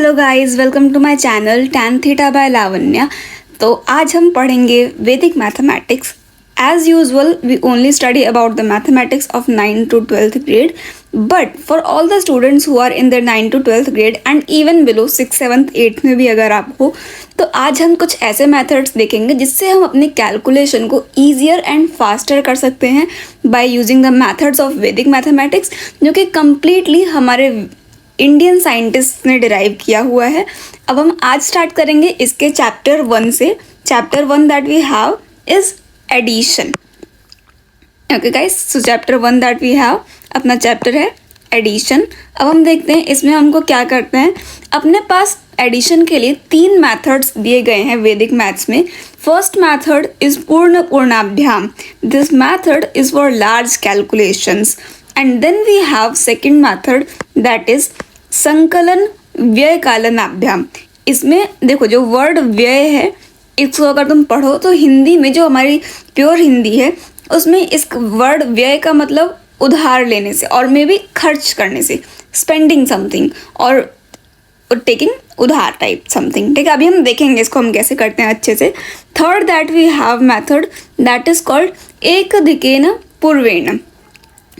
Hello guys, welcome to my channel tan theta by Lavanya. तो आज हम पढ़ेंगे वैदिक mathematics. As usual we only study about the mathematics of 9 to 12th grade, but for all the students who are in the 9 to 12th grade and even below 6th 7th 8th में भी अगर आप हो, तो आज हम कुछ ऐसे मेथड्स देखेंगे जिससे हम अपनी कैलकुलेशन को ईजियर एंड फास्टर कर सकते हैं by using the methods of वैदिक मैथमेटिक्स, जो कि कम्प्लीटली हमारे इंडियन साइंटिस्ट ने डिराइव किया हुआ है। अब हम आज स्टार्ट करेंगे इसके चैप्टर 1 से। Chapter 1 that we have is addition. Okay guys, so chapter 1 that we have अपना चैप्टर है एडिशन। अब हम देखते हैं इसमें हमको क्या करते हैं। अपने पास एडिशन के लिए 3 मेथड्स दिए गए हैं वैदिक मैथ्स में। First method is Purnabhyam. This method is for large calculations. And then we have second method that is Sankalan Vyavakalanabhyam. इसमें देखो, जो वर्ड व्यय है इसको अगर तुम पढ़ो तो हिंदी में, जो हमारी प्योर हिंदी है, उसमें इस वर्ड व्यय का मतलब उधार लेने से और मे बी खर्च करने से, स्पेंडिंग समथिंग और टेकिंग उधार टाइप समथिंग। ठीक है, अभी हम देखेंगे इसको हम कैसे करते हैं अच्छे से। Third that we have method that is called Ekadhikena Purvena.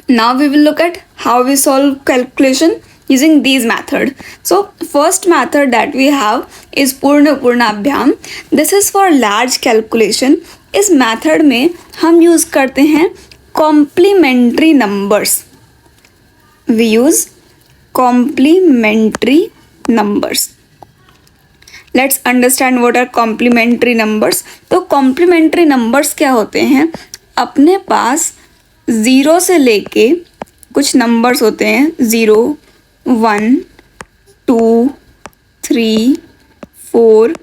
Now we will look at how we solve calculation using these method. So first method that we have is पूर्णाभ्याम. This is for large calculation. इस method में हम use करते हैं complementary numbers. We use complementary numbers. Let's understand what are complementary numbers. तो complementary numbers क्या होते हैं? अपने पास 0 से लेके कुछ नंबर्स होते हैं, 0, 1, 2, 3, 4,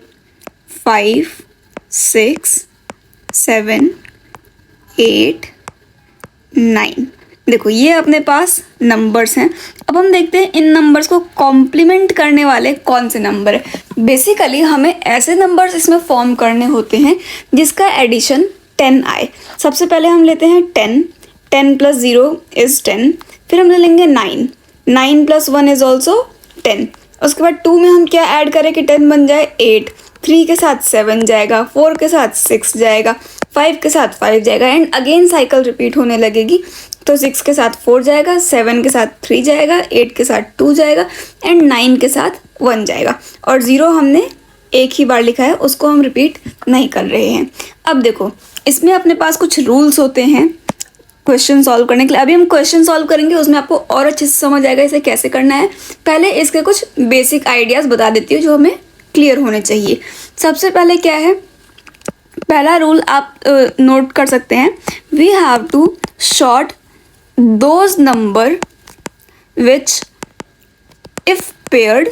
5, 6, 7, 8, 9। देखो, ये अपने पास नंबर्स हैं। अब हम देखते हैं इन नंबर्स को कॉम्प्लीमेंट करने वाले कौन से नंबर है। बेसिकली हमें ऐसे नंबर्स इसमें फॉर्म करने होते हैं जिसका एडिशन 10 आए। सबसे पहले हम लेते हैं 10 plus 0 is 10। फिर हम ले लेंगे 9 plus 1 is also 10। उसके बाद 2 में हम क्या ऐड करें कि 10 बन जाए 8, 3 के साथ 7 जाएगा, 4 के साथ 6 जाएगा, 5 के साथ 5 जाएगा, एंड अगेन साइकिल रिपीट होने लगेगी। तो 6 के साथ 4 जाएगा, 7 के साथ 3 जाएगा, 8 के साथ 2 जाएगा, एंड 9 के साथ 1 जाएगा। और 0 हमने एक ही बार लिखा है, उसको हम रिपीट नहीं कर रहे हैं। अब देखो, इसमें अपने पास कुछ रूल्स होते हैं क्वेश्चन सॉल्व करने के लिए। अभी हम क्वेश्चन सॉल्व करेंगे, उसमें आपको और अच्छे से समझ आएगा इसे कैसे करना है। पहले इसके कुछ बेसिक आइडियाज़ बता देती हूँ जो हमें क्लियर होने चाहिए। सबसे पहले क्या है, पहला रूल आप नोट कर सकते हैं। We have to sort those number which if paired.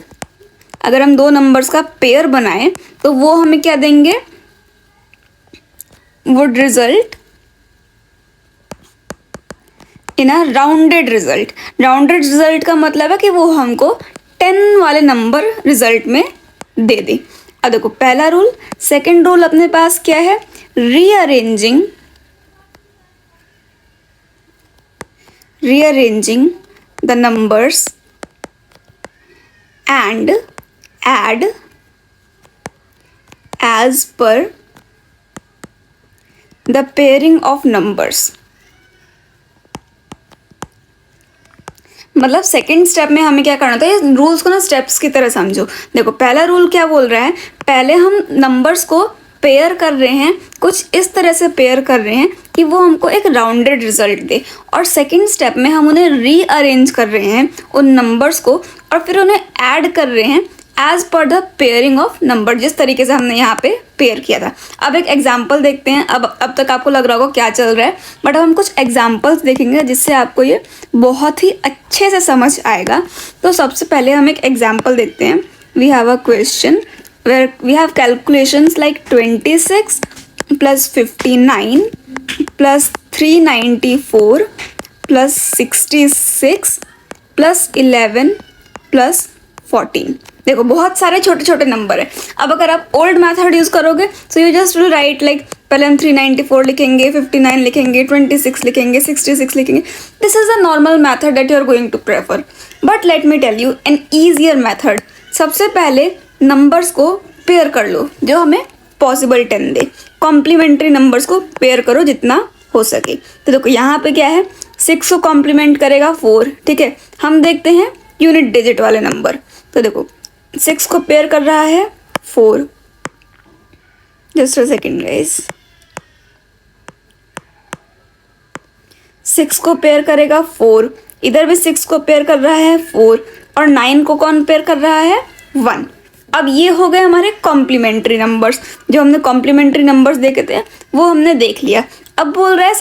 अगर हम 2 नंबर्स का पेयर बनाएं तो वो हमें क्या देंगे, would result in a rounded result. Rounded result का मतलब है कि वो हमको 10 वाले नंबर रिजल्ट में दे दे। अब देखो, पहला रूल। सेकंड रूल अपने पास क्या है, rearranging the numbers and add as per the pairing of numbers. मतलब सेकंड स्टेप में हमें क्या करना था, ये रूल्स को ना स्टेप्स की तरह समझो। देखो, पहला रूल क्या बोल रहा है, पहले हम नंबर्स को पेयर कर रहे हैं, कुछ इस तरह से पेयर कर रहे हैं कि वो हमको एक राउंडेड रिजल्ट दे। और सेकंड स्टेप में हम उन्हें रीअरेंज कर रहे हैं उन नंबर्स को, और फिर उन्हें ऐड कर रहे हैं as per the pairing of number, जिस तरीके से हमने यहाँ पे पेयर किया था। अब एक एग्जाम्पल देखते हैं। अब तक आपको लग रहा होगा क्या चल रहा है, बट अब हम कुछ एग्जाम्पल्स देखेंगे जिससे आपको ये बहुत ही अच्छे से समझ आएगा। तो सबसे पहले हम एक एग्जाम्पल देखते हैं। We have a question where we have calculations like 26 + 59 + 394 + 66 + 11 + 14। देखो, बहुत सारे छोटे छोटे नंबर है। अब अगर आप ओल्ड मेथड यूज़ करोगे so you just will write like, पहले हम 394 लिखेंगे, 59 लिखेंगे, 26 लिखेंगे, 66 लिखेंगे. This is a normal method that you are going to prefer. But let me tell you an easier method सबसे पहले नंबर्स को पेयर कर लो जो हमें पॉसिबल 10 दे। कॉम्प्लीमेंट्री नंबर्स को पेयर करो जितना हो सके। तो देखो यहाँ पे क्या है, 6 को कॉम्प्लीमेंट करेगा 4, ठीक है। हम देखते हैं यूनिट डिजिट वाले नंबर। तो देखो 6 को पेयर कर रहा है 4, जस्ट अ सेकेंड गाइस, 6 को पेयर करेगा 4, इधर भी 6 को पेयर कर रहा है 4, और 9 को कौन पेयर कर रहा है 1। अब ये हो गए हमारे कॉम्प्लीमेंट्री नंबर्स। जो हमने कॉम्प्लीमेंट्री नंबर्स देखे थे वो हमने देख लिया। अब बोल रहा है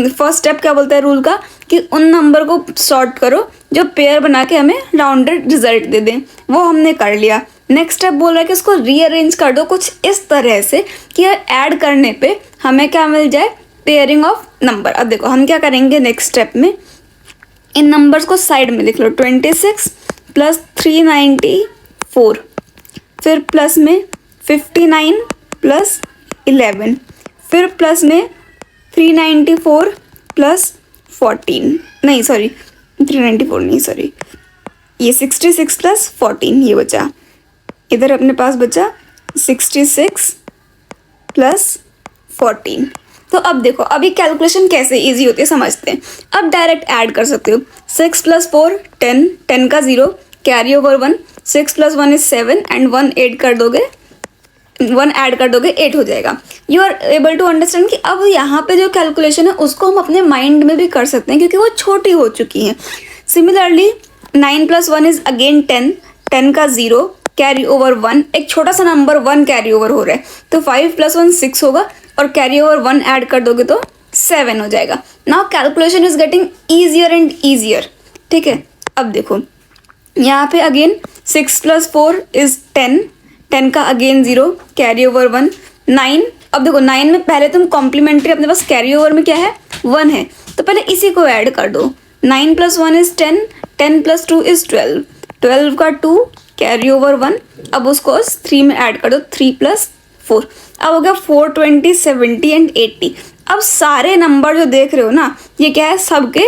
फर्स्ट स्टेप क्या बोलता है रूल का, कि उन नंबर को सॉर्ट करो जो पेयर बना के हमें राउंडेड रिजल्ट दे दें। वो हमने कर लिया। नेक्स्ट स्टेप बोल रहा है कि उसको रीअरेंज कर दो कुछ इस तरह से कि ऐड करने पे हमें क्या मिल जाए, पेयरिंग ऑफ नंबर। अब देखो हम क्या करेंगे नेक्स्ट स्टेप में, इन नंबर्स को साइड में लिख लो। 26 प्लस 394, फिर प्लस में 59 प्लस 11, फिर प्लस में 394 प्लस 14, नहीं सॉरी 394 नहीं सॉरी, ये 66 प्लस 14 ये बचा। इधर अपने पास बचा 66 प्लस 14। तो अब देखो अभी कैलकुलेशन कैसे इजी होती है समझते हैं। अब डायरेक्ट ऐड कर सकते हो। 6 प्लस 4 10, 10 का 0, carry over 1, 6 plus 1 is 7 and 1 add कर दोगे 8 हो जाएगा। You are able to understand कि अब यहाँ पे जो कैलकुलेशन है उसको हम अपने माइंड में भी कर सकते हैं क्योंकि वो छोटी हो चुकी है। सिमिलरली 9 प्लस 1 इज अगेन 10, 10 का 0, कैरी ओवर 1, एक छोटा सा नंबर 1 कैरी ओवर हो रहा है तो 5 प्लस 1 6 होगा, और कैरी ओवर 1 ऐड कर दोगे तो 7 हो जाएगा। Now calculation is getting easier and easier, ठीक है। अब देखो यहाँ पे अगेन 6 प्लस 4 इज 10, 10 का अगेन 0, कैरी ओवर 1, 9। अब देखो 9 में पहले तुम कॉम्प्लीमेंट्री, अपने पास कैरी ओवर में क्या है 1 है, तो पहले इसी को ऐड कर दो। 9 प्लस 1 इज 10, 10 प्लस 2 इज 12, 12 का 2, कैरी ओवर 1, अब उसको 3 में ऐड कर दो, 3 प्लस 4, अब हो गया 4, 20, 70 एंड 80। अब सारे नंबर जो देख रहे हो ना ये क्या है, सबके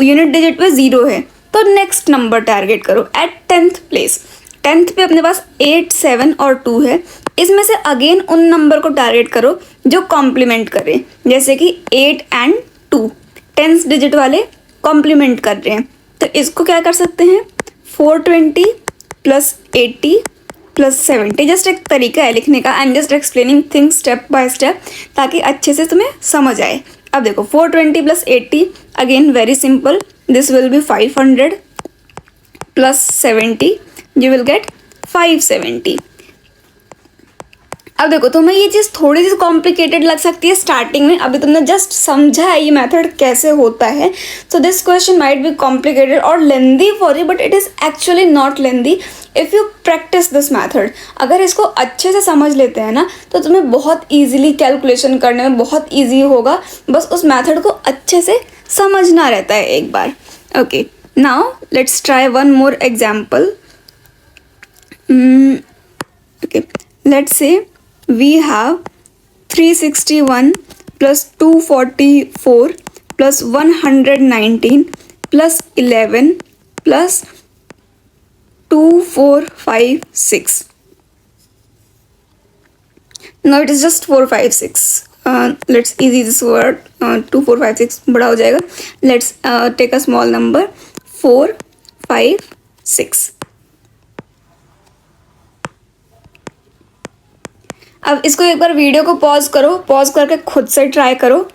यूनिट डिजिट पे 0 है, तो नेक्स्ट नंबर टारगेट करो एट 10th प्लेस। 10th पे अपने पास 8, 7 और 2 है। इसमें से अगेन उन नंबर को टारगेट करो जो कॉम्प्लीमेंट करें, जैसे कि 8 एंड 2 10th डिजिट वाले कॉम्प्लीमेंट कर रहे हैं। तो इसको क्या कर सकते हैं, 420 प्लस 80 प्लस 70। जस्ट एक तरीका है लिखने का। I am just explaining things step by step ताकि अच्छे से तुम्हें समझ आए। अब देखो 420 plus 80, again very simple, this will B 500 plus 70, you will gate 570। अब देखो तुम्हें ये चीज़ थोड़ी सी कॉम्प्लिकेटेड लग सकती है स्टार्टिंग में, अभी तुमने जस्ट समझा है ये मेथड कैसे होता है। So this question might be complicated और lengthy for you, but it is actually not lengthy if you practise this method. अगर इसको अच्छे से समझ लेते हैं ना तो तुम्हें बहुत ईजिली कैलकुलेशन करने में बहुत ईजी होगा, बस उस मैथड को अच्छे से समझना रहता है एक बार। Okay, now let's try one more example. Okay, let's say we have 361 plus 244 plus 119 plus 11 plus 2456. No, it is just 456. Let's easy this word. 2456 बड़ा हो जाएगा. Let's take a small number. 456. अब इसको एक बार वीडियो को पॉज करो, pause करके खुद से ट्राई करो।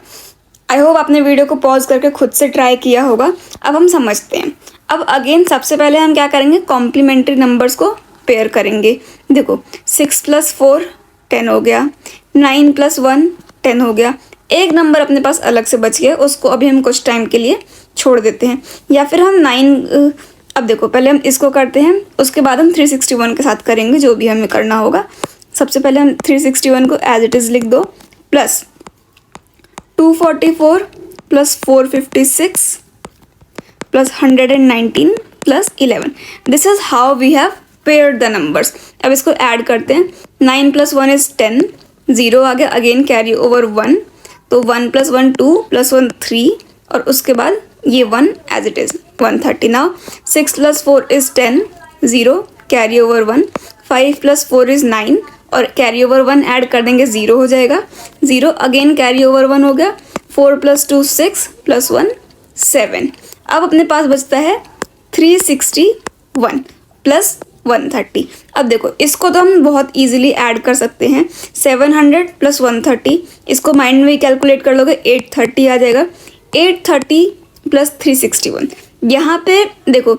आई होप आपने वीडियो को पॉज करके खुद से ट्राई किया होगा। अब हम समझते हैं। अब अगेन सबसे पहले हम क्या करेंगे, कॉम्प्लीमेंट्री नंबर्स को पेयर करेंगे। देखो 6 प्लस 4 10 हो गया, 9 प्लस 1 10 हो गया। एक नंबर अपने पास अलग से बच गया, उसको अभी हम कुछ टाइम के लिए छोड़ देते हैं, या फिर हम 9 अब देखो पहले हम इसको करते हैं, उसके बाद हम 361 के साथ करेंगे जो भी हमें करना होगा। सबसे पहले हम 361 को एज इट इज़ लिख दो, plus 244 plus 456 plus 119 plus 11। This is how we have paired the numbers. अब इसको ऐड करते हैं। 9 प्लस 1 इज 10, 0 आ गया, अगेन कैरी ओवर 1, तो 1 प्लस 1 2 प्लस 1 3, और उसके बाद ये 1 as it is 130। Now 6 plus 4 is 10, 0, carry over 1, 5 + 4 is 9 और कैरी ओवर 1 ऐड कर देंगे 0 हो जाएगा, 0 अगेन कैरी ओवर 1 हो गया, 4 + 2 6 + 1 7। अब अपने पास बचता है 361 + 130। अब देखो इसको तो हम बहुत इजीली ऐड कर सकते हैं, 700 + 130, इसको माइंड में कैलकुलेट कर लोगे 830 आ जाएगा, 830 + 361। यहाँ पे देखो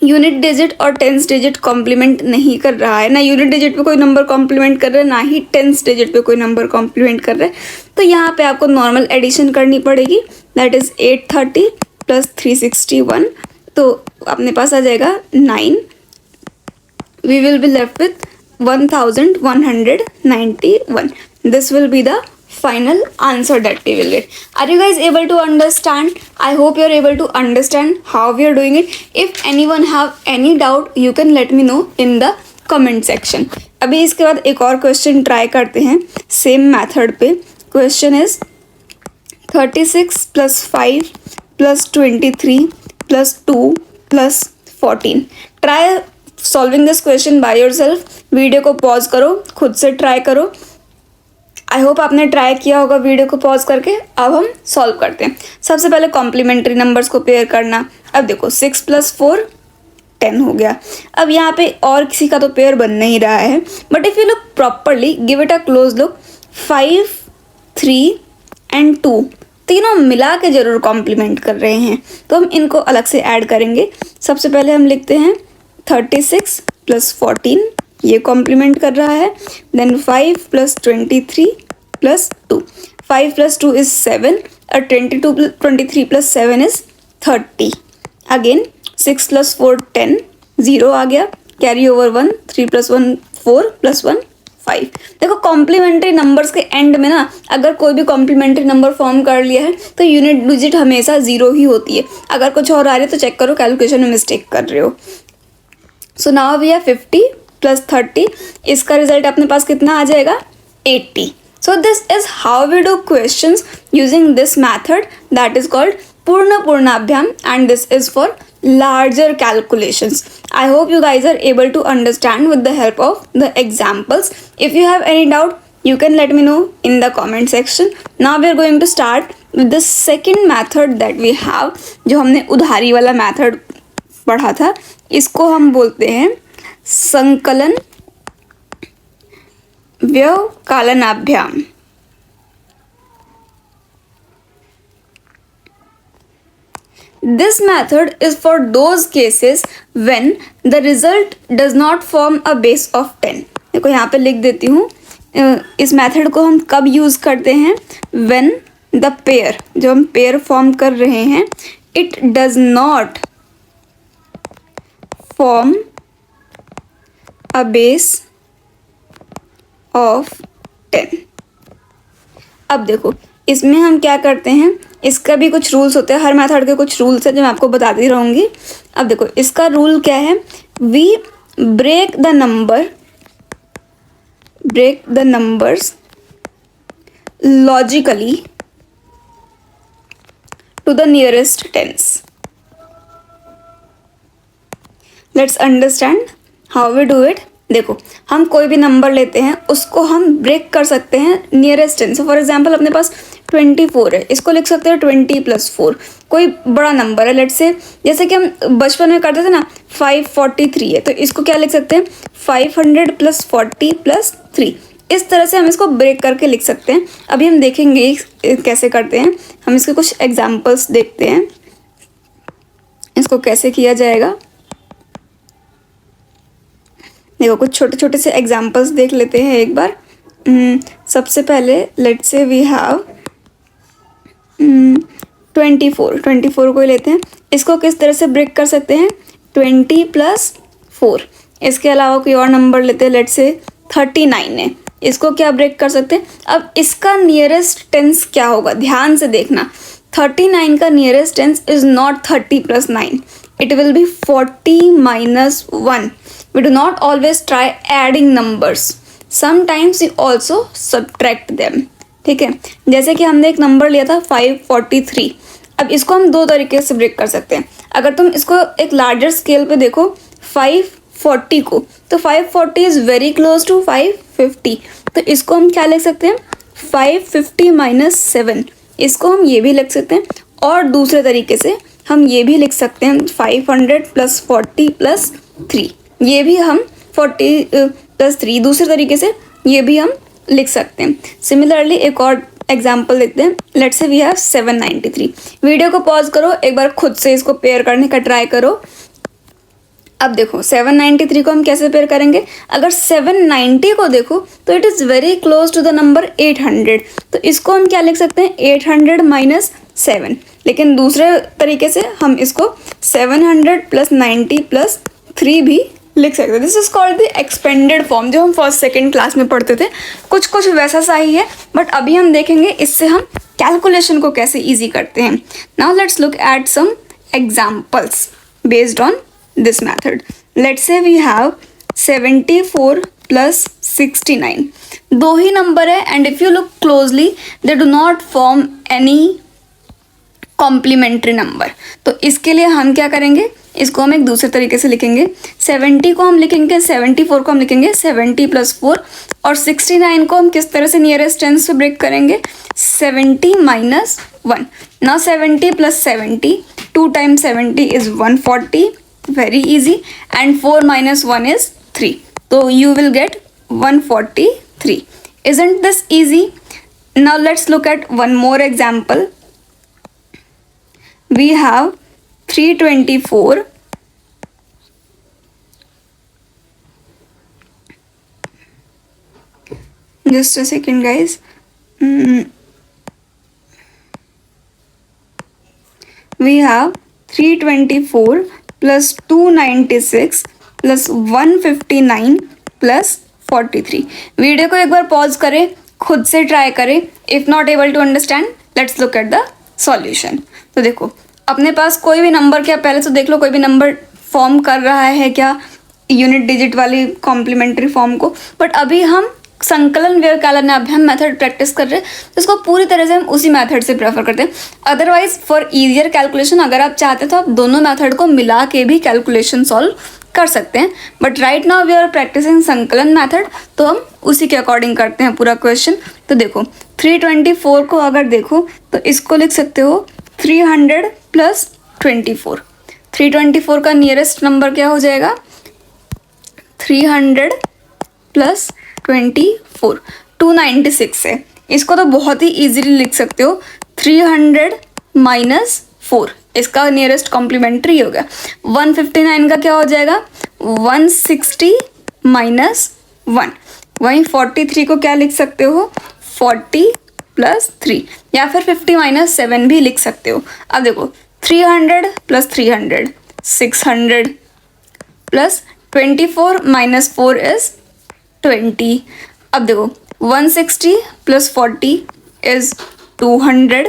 यूनिट डिजिट और टेंस डिजिट कॉम्प्लीमेंट नहीं कर रहा है, ना यूनिट डिजिट पे कोई नंबर कॉम्प्लीमेंट कर रहा है, ना ही टेंस डिजिट पे कोई नंबर कॉम्प्लीमेंट कर रहा है। तो यहाँ पे आपको नॉर्मल एडिशन करनी पड़ेगी, दैट इज़ 830 + 361, तो अपने पास आ जाएगा 9। We will be left with 1191। This will be the final answer that we will get. Are you guys able to understand? I hope you are able to understand how we are doing it. If anyone have any doubt, you can let me know in the comment section. अभी इसके बाद एक और question try करते हैं same method पे। Question is 36 + 5 + 23 + 2 + 14। Try solving this question by yourself. Video को pause करो, खुद से ट्राई करो। आई होप आपने ट्राई किया होगा वीडियो को पॉज करके। अब हम सॉल्व करते हैं। सबसे पहले कॉम्प्लीमेंट्री नंबर्स को पेयर करना। अब देखो 6 + 4 10 हो गया। अब यहाँ पे और किसी का तो पेयर बन नहीं रहा है, but if you look properly, give it a close look, 5 3 and 2 तीनों मिला के जरूर कॉम्प्लीमेंट कर रहे हैं, तो हम इनको अलग से ऐड करेंगे। सबसे पहले हम लिखते हैं 36 + 14, ये कॉम्प्लीमेंट कर रहा है। देन 5 + 23 + 2, 5 + 2 इज 7 और 23 + 7 इज 30। अगेन 6 + 4 10, 0 आ गया, कैरी ओवर 1, 3 + 1 4 + 1 5। देखो कॉम्प्लीमेंट्री नंबर्स के एंड में ना अगर कोई भी कॉम्प्लीमेंट्री नंबर फॉर्म कर लिया है तो यूनिट डिजिट हमेशा 0 ही होती है। अगर कुछ और आ रही है तो चेक करो कैलकुलेशन में मिस्टेक कर रहे हो। सो नाउ वी हैव 50 + 30, इसका रिजल्ट अपने पास कितना आ जाएगा 80। So this is how we do questions using this method that is called Purna Purnabhyam and this is for larger calculations. I hope you guys are able to understand with the help of the examples. If you have any doubt, you can let me know in the comment section. Now we are going to start with the second method that we have, जो हमने उधारी वाला method पढ़ा था। इसको हम बोलते हैं संकलन व्यवकलनाभ्याम। This method is for those cases when the result does not form a base of 10. देखो यहाँ पे लिख देती हूँ, इस मेथड को हम कब यूज़ करते हैं, when the pair, जो हम पेयर फॉर्म कर रहे हैं, it does not form a base of 10. अब देखो इसमें हम क्या करते हैं, इसका भी कुछ रूल्स होते हैं, हर मेथड के कुछ रूल्स हैं जो मैं आपको बताती रहूँगी। अब देखो इसका रूल क्या है, we break the numbers logically to the nearest tens. Let's understand how we do it. देखो हम कोई भी नंबर लेते हैं उसको हम ब्रेक कर सकते हैं नियरेस्ट टेन से। फॉर एग्जांपल अपने पास 24 है, इसको लिख सकते हैं 20 + 4। कोई बड़ा नंबर है, लेट्स से जैसे कि हम बचपन में करते थे ना, 543 है तो इसको क्या लिख सकते हैं 500 + 40 + 3। इस तरह से हम इसको ब्रेक करके लिख सकते हैं। अभी हम देखेंगे कैसे करते हैं, हम इसके कुछ एग्जाम्पल्स देखते हैं इसको कैसे किया जाएगा। देखो कुछ छोटे छोटे से एग्जाम्पल्स देख लेते हैं एक बार। सबसे पहले लेट्स से वी हैव 24 को ही लेते हैं। इसको किस तरह से ब्रेक कर सकते हैं, 20 + 4। इसके अलावा कोई और नंबर लेते हैं, लेट्स से 39 है, इसको क्या ब्रेक कर सकते हैं। अब इसका नियरेस्ट टेंस क्या होगा, ध्यान से देखना। 39 का nearest tense is not 30 + 9, it will be 40 - 1. We do not always try adding numbers. Sometimes we also subtract them. ठीक है, जैसे कि हमने एक नंबर लिया था 543। अब इसको हम दो तरीके से ब्रेक कर सकते हैं। अगर तुम इसको एक लार्जर स्केल पे देखो, 540 को, तो 540 इज़ वेरी क्लोज टू 550, तो इसको हम क्या लिख सकते हैं 550 माइनस 7, इसको हम ये भी लिख सकते हैं। और दूसरे तरीके से हम ये भी लिख सकते हैं 500 प्लस 40 प्लस 3, ये भी हम 40 प्लस 3 दूसरे तरीके से ये भी हम लिख सकते हैं। सिमिलरली एक और एग्जाम्पल लिखते हैं, let's say we have 793। Video को पॉज करो, एक बार खुद से इसको पेयर करने का ट्राई करो। अब देखो 793 को हम कैसे पेयर करेंगे, अगर 790 को देखो तो it is very close to the number 800, तो इसको हम क्या लिख सकते हैं 800 माइनस 7, लेकिन दूसरे तरीके से हम इसको 700 प्लस 90 प्लस 3 भी लिख सकते हैं। This is called the expanded form, जो हम फर्स्ट सेकेंड क्लास में पढ़ते थे, कुछ कुछ वैसा सा ही है, बट अभी हम देखेंगे इससे हम कैलकुलेशन को कैसे ईजी करते हैं। Now let's look at some examples based on this method. Let's say we have 74 plus 69, दो ही नंबर है and if you look closely they do not form any complementary number, तो इसके लिए हम क्या करेंगे, इसको हम एक दूसरे तरीके से लिखेंगे। 70 को हम लिखेंगे 74 को हम लिखेंगे 70 प्लस 4, और 69 को हम किस तरह से नियरेस्ट टेंस से ब्रेक करेंगे 70 minus 1। Now 70 plus 70, 2 times 70 is 140, very easy, and 4 minus 1 is 3, so you will get 143. Isn't this easy? Now let's look at one more example. We have 324 just a second guys. We have 324 plus 296 plus 159 plus 43। Video को एक बार pause करें, खुद से try करें, if not able to understand let's look at the solution. तो देखो अपने पास कोई भी नंबर, क्या पहले तो देख लो कोई भी नंबर फॉर्म कर रहा है क्या यूनिट डिजिट वाली कॉम्प्लीमेंट्री फॉर्म को, बट अभी हम संकलन व्यवकलनाभ्याम मेथड प्रैक्टिस कर रहे हैं, तो इसको पूरी तरह से हम उसी मेथड से प्रेफर करते हैं। अदरवाइज फॉर इजियर कैलकुलेशन अगर आप चाहते तो आप दोनों मेथड को मिला के भी कैलकुलेशन सॉल्व कर सकते हैं, but right now we are practising संकलन मेथड, तो हम उसी के अकॉर्डिंग करते हैं पूरा क्वेश्चन। तो देखो 324 को अगर देखो तो इसको लिख सकते हो 300 प्लस 24। 324 का नियरेस्ट नंबर क्या हो जाएगा 300 प्लस 24, 296 है, इसको तो बहुत ही इजीली लिख सकते हो 300 माइनस 4, इसका नियरेस्ट कॉम्प्लीमेंट्री हो गया। 159 का क्या हो जाएगा 160 माइनस 1, वहीं 43 को क्या लिख सकते हो 40 प्लस 3, या फिर 50 माइनस 7 भी लिख सकते हो। अब देखो 300 प्लस 300 600 प्लस 24 माइनस 4 इज 20। अब देखो 160 plus 40 is 200।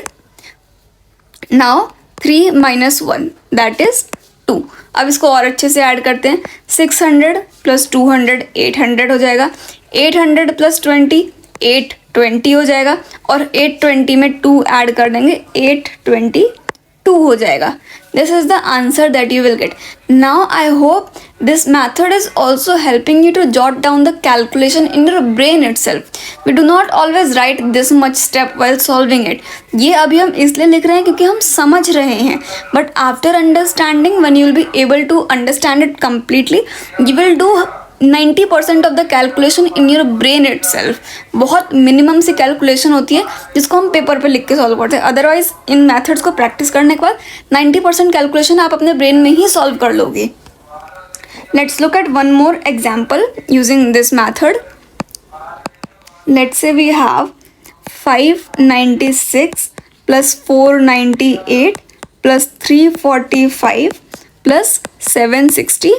Now 3 minus 1 that is 2। अब इसको और अच्छे से ऐड करते हैं, 600 प्लस 200 800 हो जाएगा, 800 प्लस 20 820 हो जाएगा, और 820 में 2 ऐड कर देंगे 822 हो जाएगा। This is the answer that you will get. Now I hope this method is also helping you to jot down the calculation in your brain itself. We do not always write this much step while solving it. ये अभी हम इसलिए लिख रहे हैं क्योंकि हम समझ रहे हैं, but after understanding, when you will be able to understand it completely, you will do 90% of the calculation in your brain itself. बहुत मिनिमम सी कैलकुलेशन होती है जिसको हम पेपर पे लिख के सॉल्व करते हैं, अदरवाइज इन मेथड्स को प्रैक्टिस करने के बाद 90% कैलकुलेशन आप अपने ब्रेन में ही सॉल्व कर लोगे। Let's look at one more example using this method. Let's say we have 596 plus 498 plus 345 plus 765।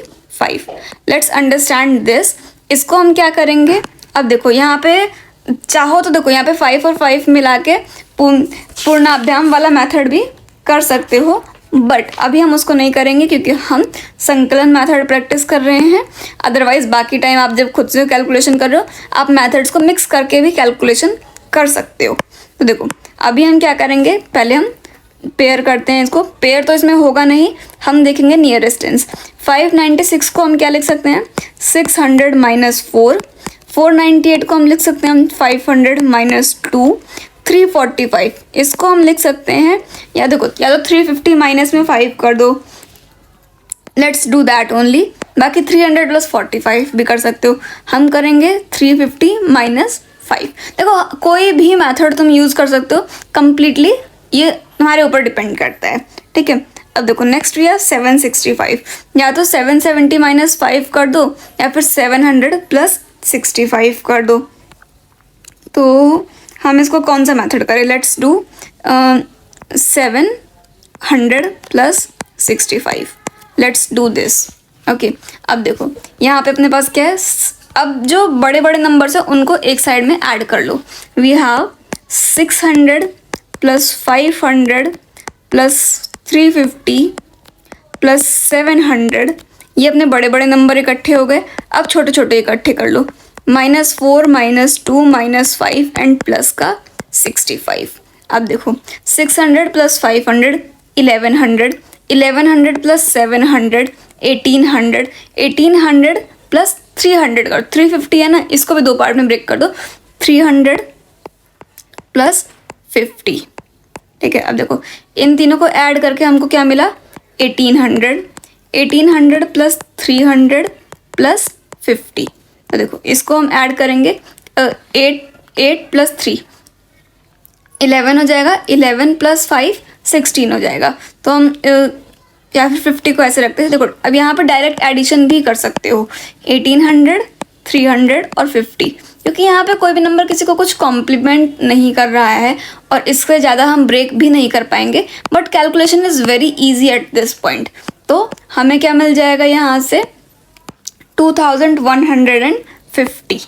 Let's understand this. इसको हम क्या करेंगे, अब देखो यहाँ पे चाहो तो देखो यहाँ पे 5 और 5 मिला के पूर्णाभ्याम वाला मेथड भी कर सकते हो, बट अभी हम उसको नहीं करेंगे क्योंकि हम संकलन मेथड प्रैक्टिस कर रहे हैं। अदरवाइज बाकी टाइम आप जब खुद से कैलकुलेशन कर रहे हो आप मेथड्स को मिक्स करके भी कैलकुलेशन कर सकते हो। तो देखो अभी हम क्या करेंगे, पहले हम पेयर करते हैं इसको, पेयर तो इसमें होगा नहीं, हम देखेंगे नियरेस्ट टेंस। 596 को हम क्या लिख सकते हैं, 600 माइनस 4। 498 को हम लिख सकते हैं 500 माइनस 2। 345 इसको हम लिख सकते हैं, या देखो या तो 350 माइनस में 5 कर दो, लेट्स डू दैट ओनली। बाकी 300 प्लस 45 भी कर सकते हो, हम करेंगे 350 माइनस 5। देखो कोई भी मेथड तुम यूज़ कर सकते हो, कंप्लीटली ये तुम्हारे ऊपर डिपेंड करता है, ठीक है। अब देखो नेक्स्ट भी है 765, या तो 770 माइनस 5 कर दो या फिर 700 प्लस 65 कर दो। तो हम इसको कौन सा मेथड करें, let's do 700 plus 65, let's do this. Okay, अब देखो यहाँ पे अपने पास क्या है, अब जो बड़े बड़े नंबर्स हैं उनको एक साइड में ऐड कर लो। We have 600 plus 500 plus 350 plus 700, ये अपने बड़े बड़े नंबर इकट्ठे हो गए। अब छोटे छोटे इकट्ठे कर लो, -4 -2 -5 एंड प्लस का 65। अब देखो 600 प्लस 500 1100, 1100 प्लस 700 1800, 1800 प्लस 300 कर, 350 है ना, इसको भी दो पार्ट में ब्रेक कर दो, 300 प्लस 50, ठीक है। अब देखो इन तीनों को ऐड करके हमको क्या मिला, 1800, 1800 प्लस 300 प्लस 50। तो देखो इसको हम ऐड करेंगे, 8 प्लस 3 11 हो जाएगा, 11 प्लस 5 16 हो जाएगा। तो हम या फिर 50 को ऐसे रखते हैं। देखो अब यहाँ पर डायरेक्ट एडिशन भी कर सकते हो, 1800 300 और 50, क्योंकि यहाँ पे कोई भी नंबर किसी को कुछ कॉम्प्लीमेंट नहीं कर रहा है और इससे ज़्यादा हम ब्रेक भी नहीं कर पाएंगे, but calculation is very easy at this point. तो हमें क्या मिल जाएगा यहाँ से 2150,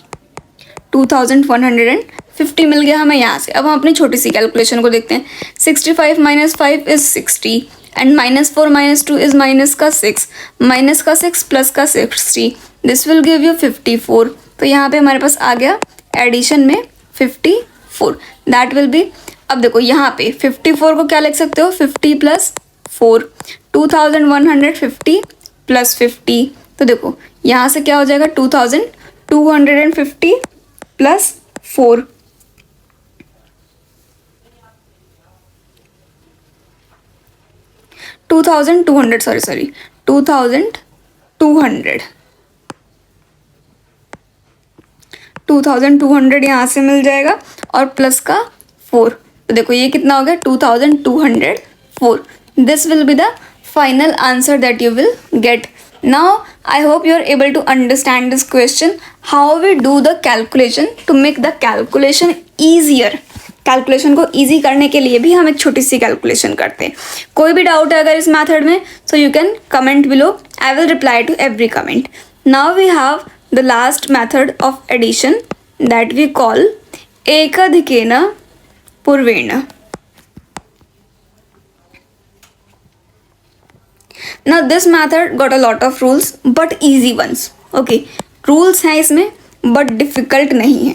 2150 मिल गया हमें यहाँ से। अब हम अपनी छोटी सी कैलकुलेशन को देखते हैं। 65 minus 5 is 60 and -4 - 2 is minus का 6, माइनस का 6 प्लस का 60, दिस विल गिव यू 54। तो यहाँ पे हमारे पास आ गया एडिशन में 54, दैट विल बी। अब देखो यहाँ पे 54 को क्या लिख सकते हो, 50 प्लस 4, 2150 प्लस 50। तो देखो यहाँ से क्या हो जाएगा, 2250 प्लस 4, 2200, सॉरी 2200 यहाँ से मिल जाएगा और प्लस का 4। तो देखो ये कितना हो गया, 2204। This will be the final answer that you will get. Now I hope you are able to understand this question, how we do the calculation to make the calculation easier. Calculation को easy करने के लिए भी हम एक छोटी सी calculation करते हैं। कोई भी डाउट है अगर इस मेथड में, so you can comment below, I will reply to every comment. Now we have the last method of addition that we call ekadhikena purvena. Now this method got a lot of rules but easy ones. Okay, rules हैं इसमें but difficult नहीं है।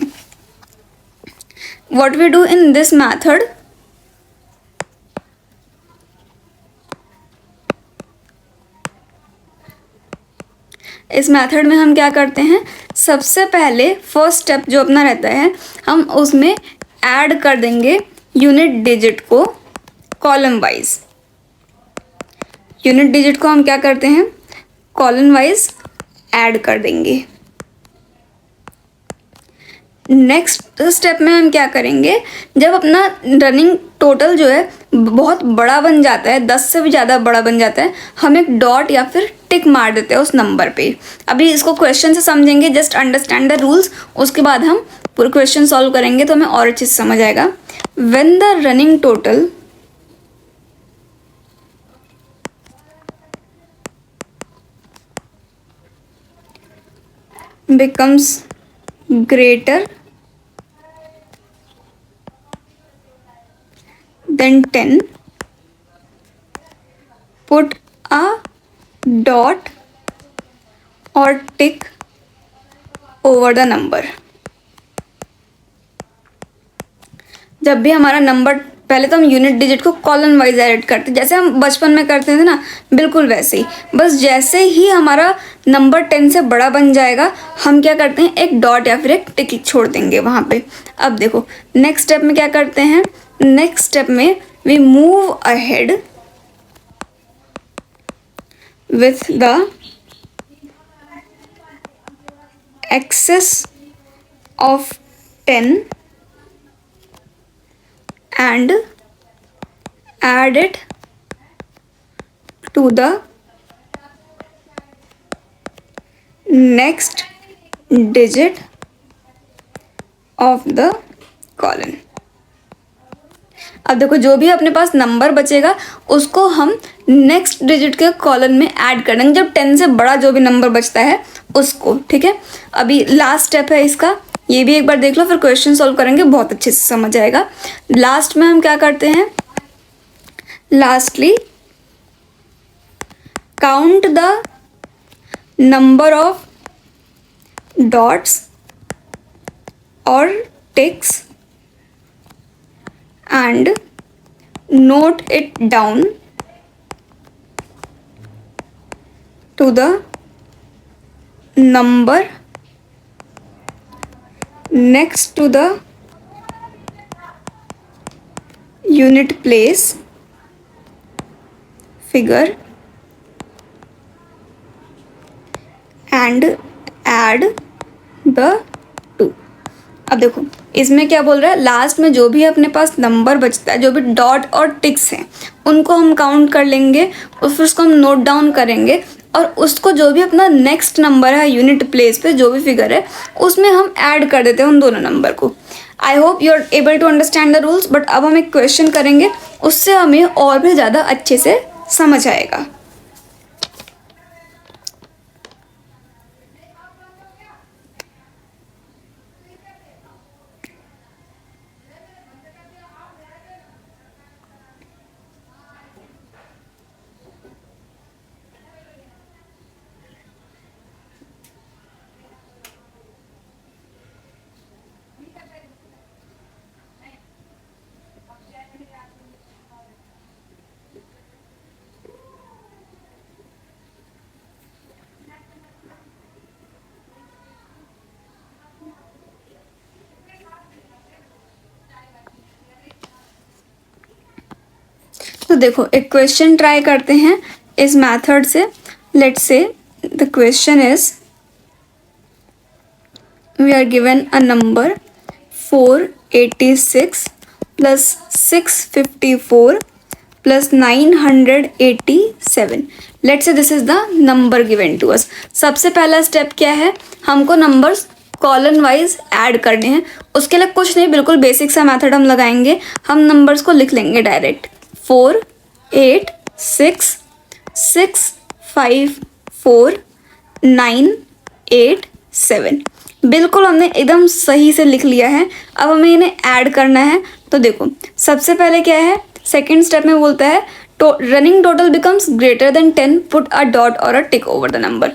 What we do in this method, इस method में हम क्या करते हैं, सबसे पहले फर्स्ट स्टेप जो अपना रहता है, हम उसमें ऐड कर देंगे यूनिट डिजिट को कॉलम वाइज। यूनिट डिजिट को हम क्या करते हैं, कॉलम वाइज ऐड कर देंगे। नेक्स्ट स्टेप में हम क्या करेंगे, जब अपना रनिंग टोटल जो है बहुत बड़ा बन जाता है, 10 से भी ज़्यादा बड़ा बन जाता है, हम एक डॉट या फिर टिक मार देते हैं उस नंबर पे। अभी इसको क्वेश्चन से समझेंगे, जस्ट अंडरस्टैंड द रूल्स, उसके बाद हम पूरे क्वेश्चन सॉल्व करेंगे तो हमें और अच्छे से समझ आएगा। When the running total becomes greater than 10, put a dot or tick over the number। जब भी हमारा नंबर पहले तो हम यूनिट डिजिट को कॉलन वाइज एडिट करते, जैसे हम बचपन में करते थे ना, बिल्कुल वैसे ही। बस जैसे ही हमारा नंबर 10 से बड़ा बन जाएगा, हम क्या करते हैं, एक डॉट या फिर एक टिक छोड़ देंगे वहाँ पे। अब देखो नेक्स्ट स्टेप में क्या करते हैं, नेक्स्ट स्टेप में we move ahead with the excess of 10 and add it to the next digit of the column। अब देखो जो भी अपने पास नंबर बचेगा उसको हम नेक्स्ट डिजिट के कॉलम में ऐड कर देंगे, जब 10 से बड़ा जो भी नंबर बचता है उसको। ठीक है, अभी लास्ट स्टेप है इसका, ये भी एक बार देख लो, फिर क्वेश्चन सॉल्व करेंगे, बहुत अच्छे से समझ आएगा। लास्ट में हम क्या करते हैं, lastly count the number of dots और ticks and note it down to the number next to the unit place figure and add the two। अब देखो इसमें क्या बोल रहा है, लास्ट में जो भी अपने पास नंबर बचता है, जो भी डॉट और टिक्स हैं, उनको हम काउंट कर लेंगे और फिर उसको हम नोट डाउन करेंगे, और उसको जो भी अपना नेक्स्ट नंबर है यूनिट प्लेस पे जो भी फिगर है उसमें हम ऐड कर देते हैं उन दोनों नंबर को। I hope you are able to understand the rules. But अब हम एक क्वेश्चन करेंगे, उससे हमें और भी ज़्यादा अच्छे से समझ आएगा। तो देखो एक क्वेश्चन ट्राई करते हैं इस मेथड से। Let's say the question is, we are given a number 486 plus 654 plus 987। Let's say this is the number given to us. सबसे पहला स्टेप क्या है, हमको नंबर्स कॉलम वाइज ऐड करने हैं। उसके लिए कुछ नहीं, बिल्कुल बेसिक सा मेथड हम लगाएंगे। हम नंबर्स को लिख लेंगे डायरेक्ट, 4 8 6 6 5 4 9 8 7। बिल्कुल हमने एकदम सही से लिख लिया है। अब हमें इन्हें ऐड करना है। तो देखो सबसे पहले क्या है, सेकेंड स्टेप में बोलता है running total becomes greater than 10, put a dot और अ टिक ओवर द नंबर।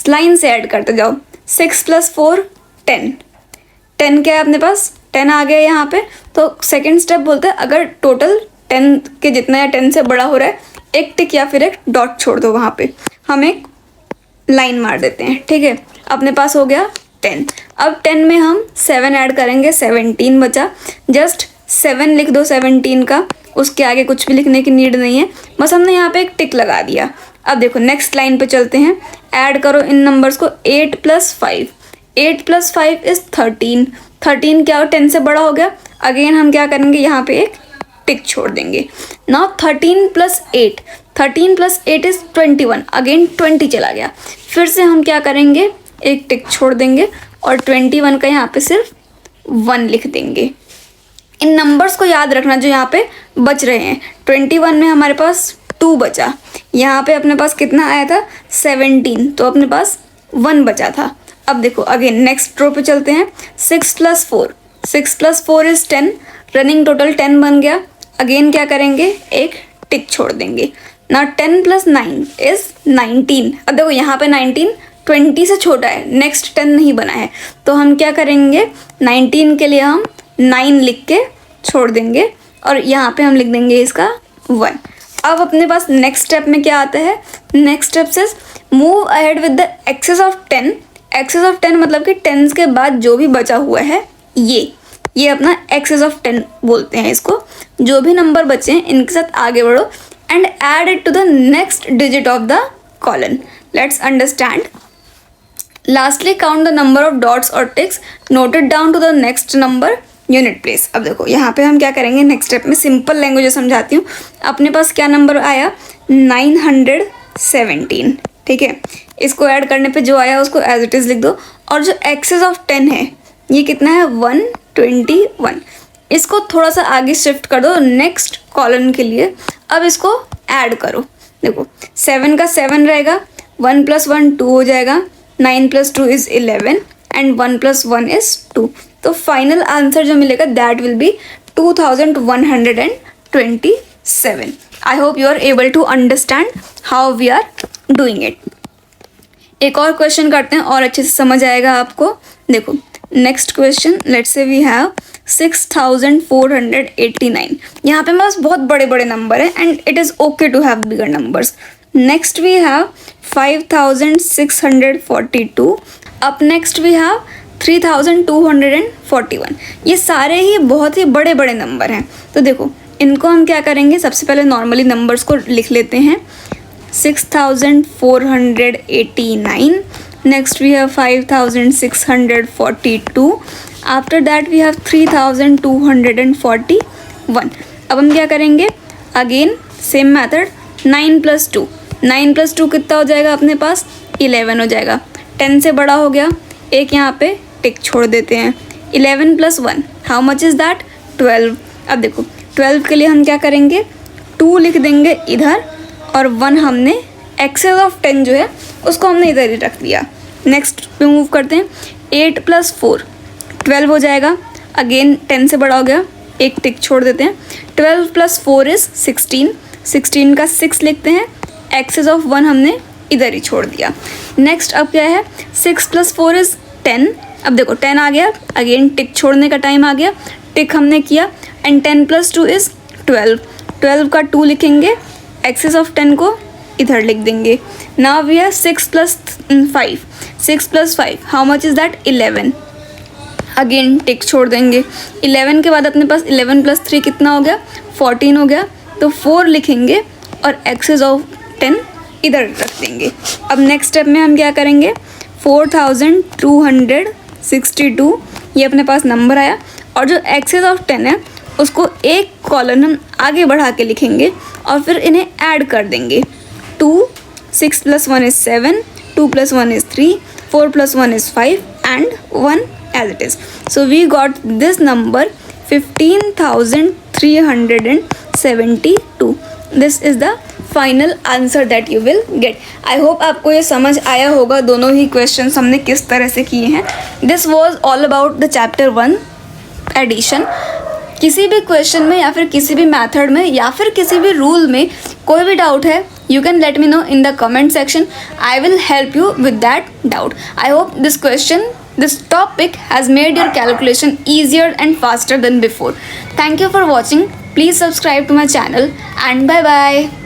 लाइन से ऐड करते जाओ, 6 + 4 10। 10 क्या है अपने पास, 10 आ गया यहाँ पे। तो सेकेंड स्टेप बोलता है अगर टोटल 10 के जितना या 10 से बड़ा हो रहा है, एक टिक या फिर एक डॉट छोड़ दो वहाँ पे। हम एक लाइन मार देते हैं, ठीक है। अपने पास हो गया 10। अब 10 में हम 7 ऐड करेंगे, 17 बचा। जस्ट 7 लिख दो 17 का, उसके आगे कुछ भी लिखने की नीड नहीं है, बस हमने यहाँ पे एक टिक लगा दिया। अब देखो नेक्स्ट लाइन पे चलते हैं, ऐड करो इन नंबर्स को। 8 + 5, 8 + 5 इज 13। 13 क्या हो, 10 से बड़ा हो गया। अगेन हम क्या करेंगे, यहाँ पे एक टिक छोड़ देंगे। Now 13 + 8, 13 + 8 is 21। अगेन 20 चला गया, फिर से हम क्या करेंगे, एक टिक छोड़ देंगे और 21 का यहाँ पे सिर्फ 1 लिख देंगे। इन नंबर्स को याद रखना जो यहाँ पे बच रहे हैं। 21 में हमारे पास 2 बचा, यहाँ पे अपने पास कितना आया था 17, तो अपने पास 1 बचा था। अब देखो अगेन नेक्स्ट रो पे चलते हैं। 6 + 4, 6 + 4 इज 10। रनिंग टोटल 10 बन गया। अगेन क्या करेंगे, एक टिक छोड़ देंगे। ना 10 + 9 इज 19। अब देखो यहाँ पे 19 20 से छोटा है, नेक्स्ट 10 नहीं बना है, तो हम क्या करेंगे, 19 के लिए हम 9 लिख के छोड़ देंगे और यहाँ पे हम लिख देंगे इसका 1। अब अपने पास नेक्स्ट स्टेप में क्या आता है, नेक्स्ट स्टेप से move ahead with the excess of 10। Excess of 10 मतलब कि टेंस के बाद जो भी बचा हुआ है ये अपना एक्सेस ऑफ 10 बोलते हैं इसको। जो भी नंबर बचे हैं इनके साथ आगे बढ़ो and add it to the next digit of the column. Let's understand. Lastly count the number of dots और ticks noted down to the next number unit place. अब देखो यहाँ पे हम क्या करेंगे, नेक्स्ट स्टेप में सिंपल लैंग्वेज समझाती हूँ। अपने पास क्या नंबर आया, 917, ठीक है। इसको ऐड करने पे जो आया उसको एज इट इज़ लिख दो, और जो एक्सेस ऑफ 10 है ये कितना है, 121। इसको थोड़ा सा आगे शिफ्ट कर दो नेक्स्ट कॉलम के लिए। अब इसको ऐड करो, देखो 7 का 7 रहेगा, 1 + 1 2 हो जाएगा, 9 + 2 इज़ 11 एंड 1 + 1 इज़ 2। तो फाइनल आंसर जो मिलेगा that will be 2127। I hope you are able to understand how we are doing it. एक और क्वेश्चन करते हैं और अच्छे से समझ आएगा आपको। देखो next question, let's say we have 6489। यहाँ पे मेरे पास बहुत बड़े बड़े नंबर हैं and it is okay to have bigger numbers. Next we have 5642। Up next we have 3241। ये सारे ही बहुत ही बड़े बड़े नंबर हैं। तो देखो इनको हम क्या करेंगे, सबसे पहले नॉर्मली नंबर्स को लिख लेते हैं। 6489, next we have 5642, after that we have 3241। अब हम क्या करेंगे, अगेन सेम मेथड, 9 + 2। 9 + 2 कितना हो जाएगा अपने पास, 11 हो जाएगा। 10 से बड़ा हो गया, एक यहाँ पे टिक छोड़ देते हैं। 11 + 1 हाउ मच इज़ दैट, 12। अब देखो 12 के लिए हम क्या करेंगे, 2 लिख देंगे इधर, और 1 हमने एक्सेस ऑफ 10 जो है उसको हमने इधर ही रख दिया। नेक्स्ट पे मूव करते हैं, 8 + 4 12 हो जाएगा। अगेन 10 से बड़ा हो गया, एक टिक छोड़ देते हैं। 12 + 4 इज़ 16। 16 का 6 लिखते हैं, एक्सेस ऑफ 1 हमने इधर ही छोड़ दिया। नेक्स्ट अब क्या है, 6 + 4 इज़ 10। अब देखो 10 आ गया, अगेन टिक छोड़ने का टाइम आ गया, टिक हमने किया, एंड 10 + 2 इज़ 12। 12 का 2 लिखेंगे, एक्सेस ऑफ 10 को इधर लिख देंगे। Now we have 6 + 5। 6 + 5 how much is that, 11। Again tick छोड़ देंगे। 11 के बाद अपने पास 11 + 3 कितना हो गया, 14 हो गया। तो 4 लिखेंगे और एक्सेस ऑफ 10 इधर रख देंगे। अब नेक्स्ट स्टेप में हम क्या करेंगे, 4262 ये अपने पास नंबर आया, और जो एक्सेस ऑफ 10 है उसको एक कॉलम हम आगे बढ़ा के लिखेंगे और फिर इन्हें ऐड कर देंगे। 2, 6 + 1 is 7, 2 + 1 is 3, 4 + 1 is 5 and 1 as it is. So we got this number 15,372. This is the final answer that you will gate. I hope आपको ये समझ आया होगा दोनों ही क्वेश्चन हमने किस तरह से किए हैं। This was all about the chapter 1 addition. किसी भी क्वेश्चन में या फिर किसी भी मेथड में या फिर किसी भी रूल में कोई भी डाउट है, you can let me know in the comment section. I will help you with that doubt. I hope this topic has made your calculation easier and faster than before. Thank you for watching. Please subscribe to my channel and bye bye.